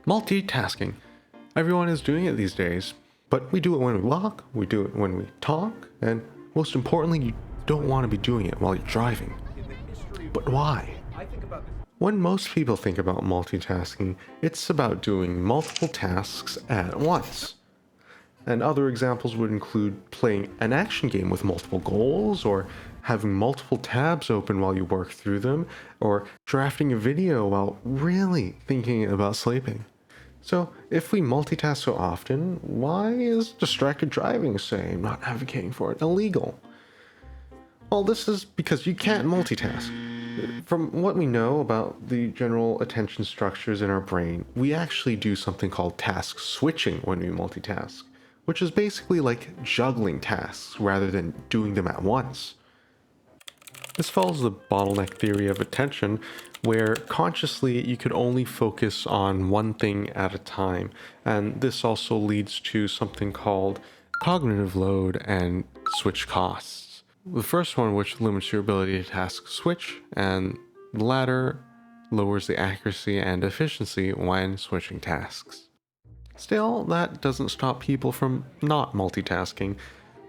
Multitasking. Everyone is doing it these days, but we do it when we walk, we do it when we talk, and most importantly, you don't want to be doing it while you're driving. But why? When most people think about multitasking, it's about doing multiple tasks at once. And other examples would include playing an action game with multiple goals, or having multiple tabs open while you work through them, or drafting a video while really thinking about sleeping. So, if we multitask so often, why is distracted driving, say, not advocating for it, illegal? Well, this is because you can't multitask. From what we know about the general attention structures in our brain, we actually do something called task switching when we multitask, which is basically like juggling tasks rather than doing them at once. This follows the bottleneck theory of attention, where consciously you could only focus on one thing at a time, and this also leads to something called cognitive load and switch costs. The first one, which limits your ability to task switch, and the latter lowers the accuracy and efficiency when switching tasks. Still, that doesn't stop people from not multitasking,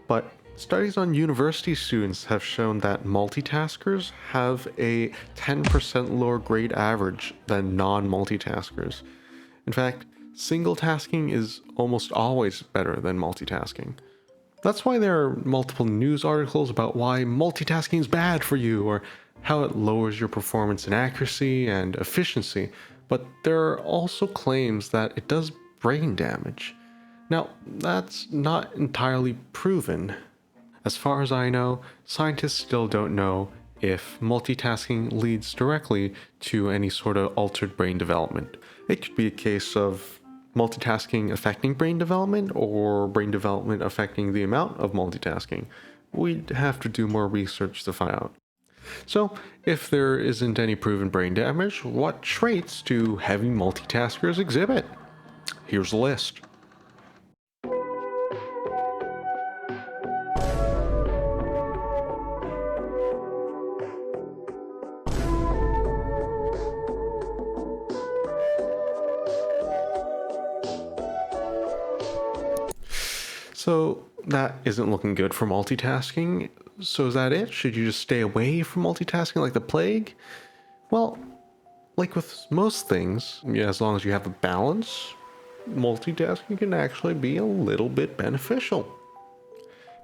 but studies on university students have shown that multitaskers have a 10% lower grade average than non-multitaskers. In fact, single tasking is almost always better than multitasking. That's why there are multiple news articles about why multitasking is bad for you, or how it lowers your performance in accuracy and efficiency, but there are also claims that it does brain damage. Now, that's not entirely proven. As far as I know, scientists still don't know if multitasking leads directly to any sort of altered brain development. It could be a case of multitasking affecting brain development, or brain development affecting the amount of multitasking. We'd have to do more research to find out. So, if there isn't any proven brain damage, what traits do heavy multitaskers exhibit? Here's a list. So that isn't looking good for multitasking. So is that it? Should you just stay away from multitasking like the plague? Well, like with most things, as long as you have a balance, multitasking can actually be a little bit beneficial.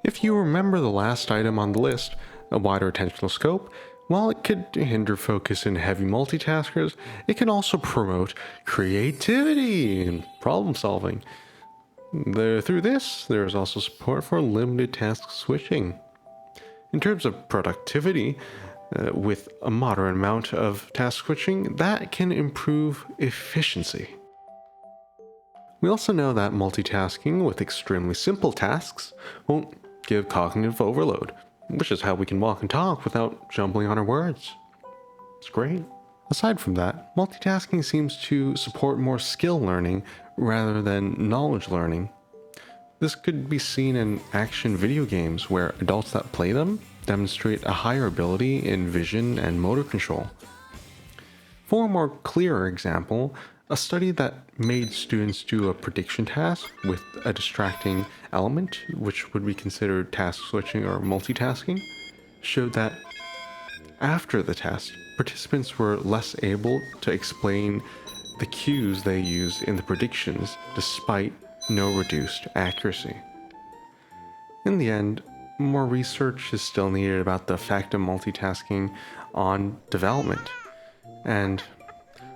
If you remember the last item on the list, a wider attentional scope, while it could hinder focus in heavy multitaskers, it can also promote creativity and problem solving. Through this, there is also support for limited task switching. In terms of productivity, with a moderate amount of task switching, that can improve efficiency. We also know that multitasking with extremely simple tasks won't give cognitive overload, which is how we can walk and talk without jumbling on our words. It's great. Aside from that, multitasking seems to support more skill learning rather than knowledge learning. This could be seen in action video games, where adults that play them demonstrate a higher ability in vision and motor control. For a more clearer example, a study that made students do a prediction task with a distracting element, which would be considered task switching or multitasking, showed that after the test, participants were less able to explain the cues they used in the predictions despite no reduced accuracy. In the end, more research is still needed about the effect of multitasking on development. And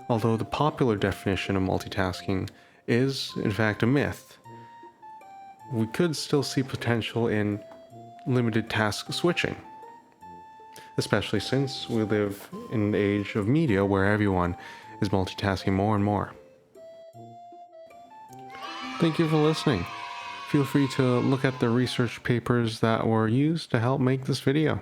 although the popular definition of multitasking is, in fact, a myth, we could still see potential in limited task switching, especially since we live in an age of media where everyone is multitasking more and more. Thank you for listening. Feel free to look at the research papers that were used to help make this video.